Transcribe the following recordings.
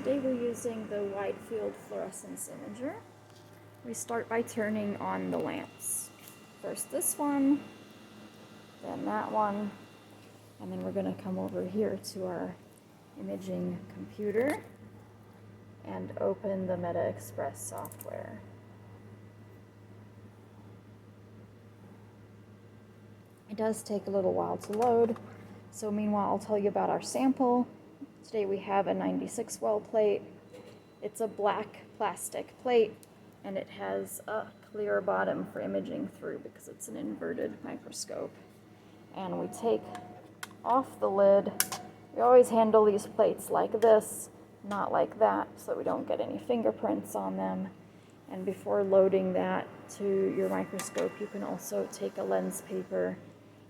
Today we're using the wide field fluorescence imager. We start by turning on the lamps. First this one, then that one, and then we're going to come over here to our imaging computer and open the Xpress software. It does take a little while to load, so meanwhile I'll tell you about our sample. Today we have a 96 well plate. It's a black plastic plate and it has a clear bottom for imaging through because it's an inverted microscope. And we take off the lid. We always handle these plates like this, not like that, so that we don't get any fingerprints on them. And before loading that to your microscope, you can also take a lens paper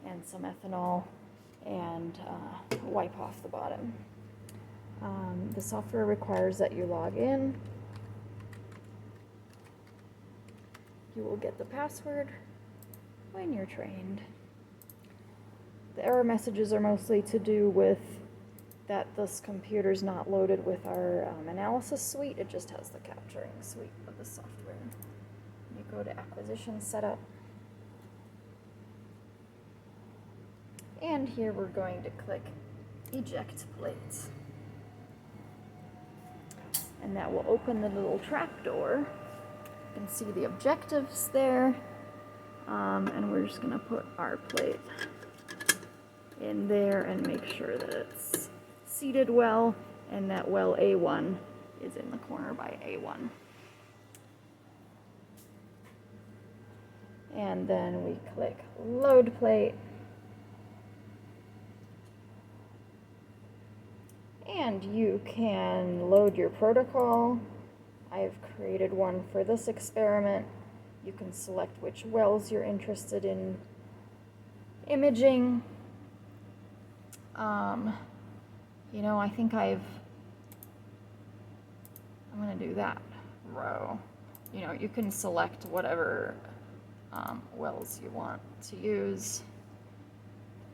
and some ethanol and wipe off the bottom. The software requires that you log in. You will get the password when you're trained. The error messages are mostly to do with that this computer's not loaded with our analysis suite. It just has the capturing suite of the software. You go to acquisition setup. And here we're going to click eject plate. And that will open the little trap door. You can see the objectives there. And we're just going to put our plate in there and make sure that it's seated well and that well A1 is in the corner by A1. And then we click load plate. And you can load your protocol. I've created one for this experiment. You can select which wells you're interested in imaging. I think I'm going to do that row. You can select whatever wells you want to use.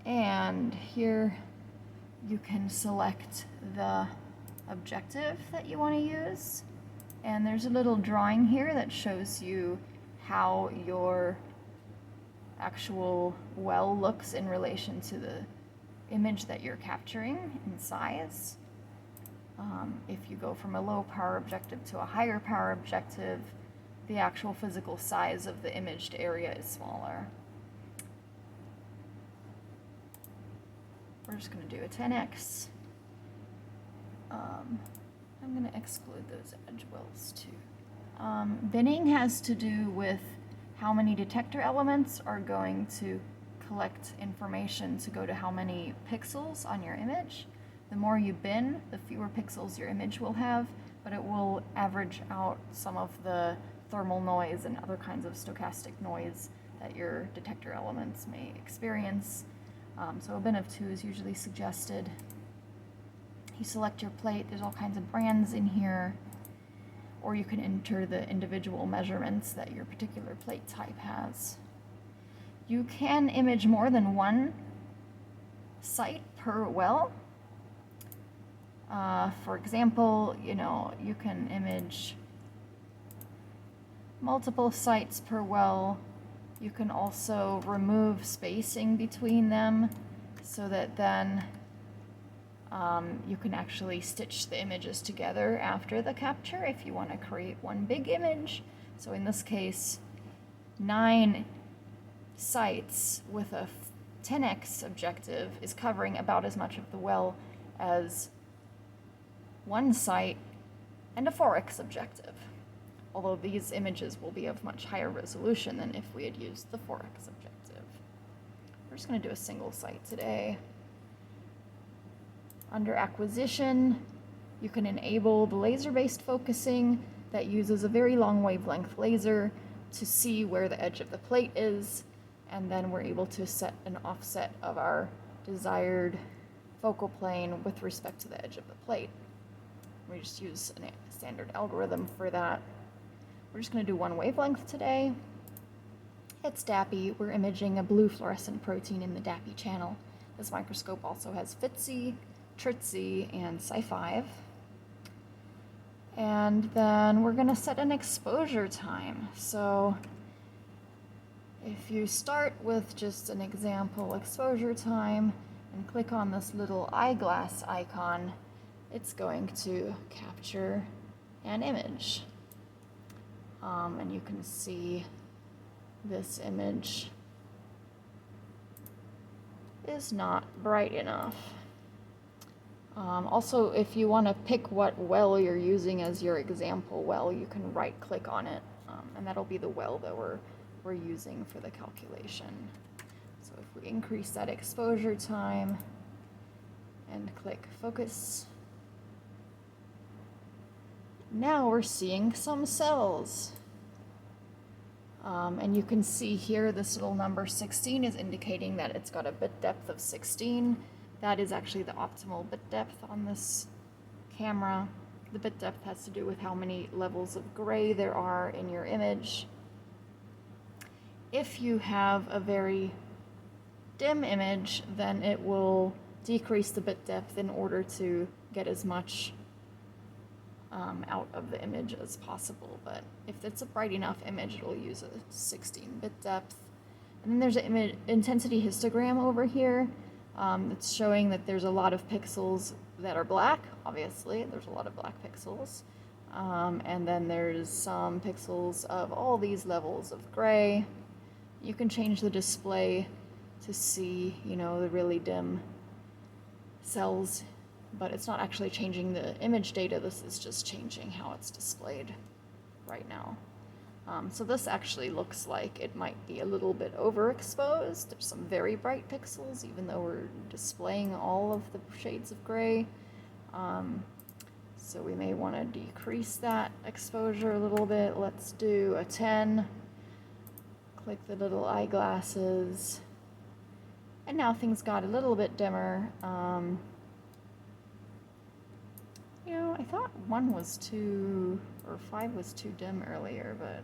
And here you can select the objective that you want to use. And there's a little drawing here that shows you how your actual well looks in relation to the image that you're capturing in size. If you go from a low power objective to a higher power objective, the actual physical size of the imaged area is smaller. We're just going to do a 10x. I'm going to exclude those edge wells too. Binning has to do with how many detector elements are going to collect information to go to how many pixels on your image. The more you bin, the fewer pixels your image will have, but it will average out some of the thermal noise and other kinds of stochastic noise that your detector elements may experience. So a bin of 2 is usually suggested. You select your plate, there's all kinds of brands in here, or you can enter the individual measurements that your particular plate type has. You can image more than one site per well. For example, you can image multiple sites per well. You can also remove spacing between them so that then you can actually stitch the images together after the capture if you want to create one big image. So in this case, 9 sites with a 10x objective is covering about as much of the well as one site and a 4x objective. Although these images will be of much higher resolution than if we had used the 4x objective. We're just going to do a single site today. Under acquisition, you can enable the laser-based focusing that uses a very long wavelength laser to see where the edge of the plate is, and then we're able to set an offset of our desired focal plane with respect to the edge of the plate. We just use a standard algorithm for that. We're just going to do one wavelength today. It's DAPI. We're imaging a blue fluorescent protein in the DAPI channel. This microscope also has FITSI, TRITSI, and Sci5. And then we're gonna set an exposure time. So if you start with just an example exposure time and click on this little eyeglass icon, it's going to capture an image. And you can see this image is not bright enough. Also, if you want to pick what well you're using as your example well, you can right click on it, and that'll be the well that we're using for the calculation. So if we increase that exposure time and click focus, now we're seeing some cells. And you can see here this little number 16 is indicating that it's got a bit depth of 16. That is actually the optimal bit depth on this camera. The bit depth has to do with how many levels of gray there are in your image. If you have a very dim image, then it will decrease the bit depth in order to get as much out of the image as possible. But if it's a bright enough image, it'll use a 16-bit depth. And then there's an image intensity histogram over here. It's showing that there's a lot of pixels that are black. Obviously, there's a lot of black pixels. And then there's some pixels of all these levels of gray. You can change the display to see, you know, the really dim cells, but it's not actually changing the image data. This is just changing how it's displayed right now. So this actually looks like it might be a little bit overexposed. There's some very bright pixels, even though we're displaying all of the shades of gray. So we may want to decrease that exposure a little bit. Let's do a 10. Click the little eyeglasses. And now things got a little bit dimmer. You know, I thought 1 was too, or 5 was too dim earlier, but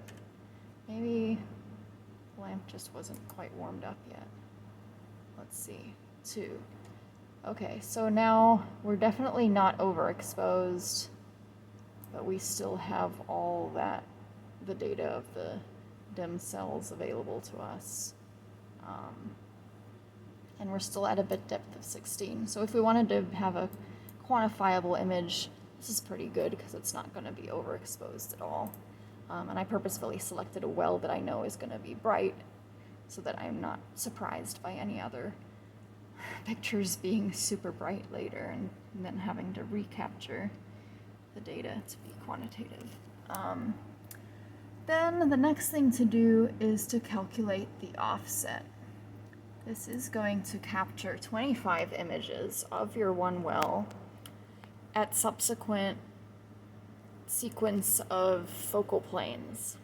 maybe the lamp just wasn't quite warmed up yet. Let's see, 2. Okay, so now we're definitely not overexposed, but we still have all that, the data of the dim cells available to us. And we're still at a bit depth of 16. So if we wanted to have a quantifiable image, this is pretty good because it's not going to be overexposed at all. And I purposefully selected a well that I know is going to be bright so that I'm not surprised by any other pictures being super bright later and then having to recapture the data to be quantitative. Then the next thing to do is to calculate the offset. This is going to capture 25 images of your one well at subsequent sequence of focal planes.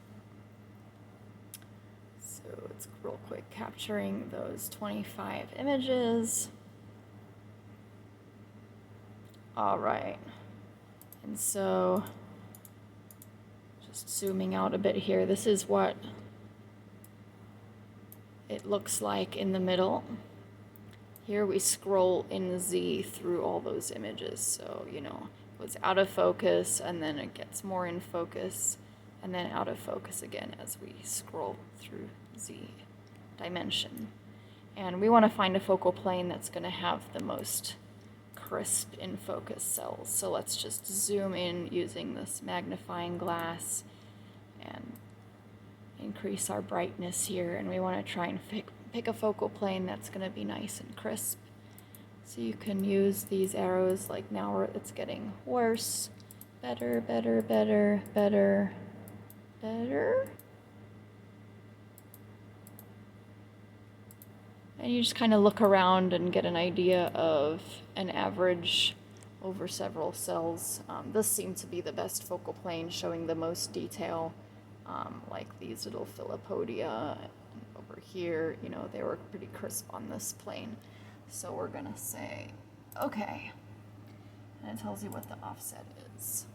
So it's real quick capturing those 25 images. All right, and so just zooming out a bit here, this is what it looks like in the middle. Here we scroll in Z through all those images. So, you know, it was out of focus and then it gets more in focus and then out of focus again as we scroll through Z dimension. And we want to find a focal plane that's going to have the most crisp in focus cells. So let's just zoom in using this magnifying glass and increase our brightness here, and we want to try and pick a focal plane that's going to be nice and crisp. So you can use these arrows, like now it's getting worse, better, better, better, better, better. And you just kind of look around and get an idea of an average over several cells. This seemed to be the best focal plane, showing the most detail. Like these little Philopodia over here, you know, they were pretty crisp on this plane. So we're gonna say, okay, and it tells you what the offset is.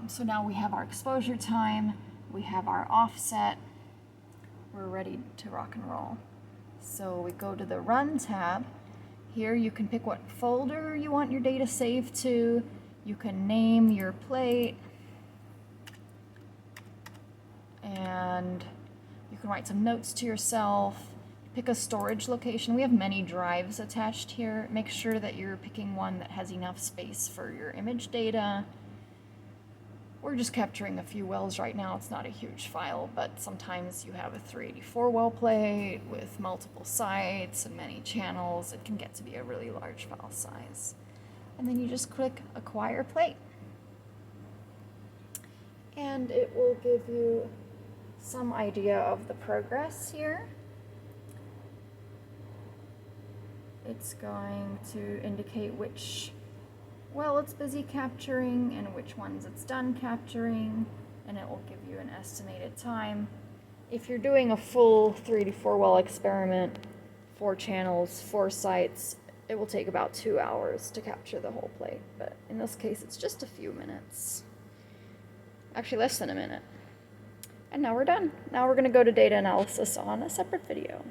So now we have our exposure time, we have our offset, we're ready to rock and roll. So we go to the Run tab. Here you can pick what folder you want your data saved to. You can name your plate, and you can write some notes to yourself. Pick a storage location. We have many drives attached here. Make sure that you're picking one that has enough space for your image data. We're just capturing a few wells right now. It's not a huge file, but sometimes you have a 384 well plate with multiple sites and many channels. It can get to be a really large file size. And then you just click Acquire Plate. And it will give you some idea of the progress here. It's going to indicate which well it's busy capturing and which ones it's done capturing, and it will give you an estimated time. If you're doing a full 384 well experiment, 4 channels, 4 sites, it will take about 2 hours to capture the whole plate, but in this case it's just a few minutes. Actually less than a minute. And now we're done. Now we're going to go to data analysis on a separate video.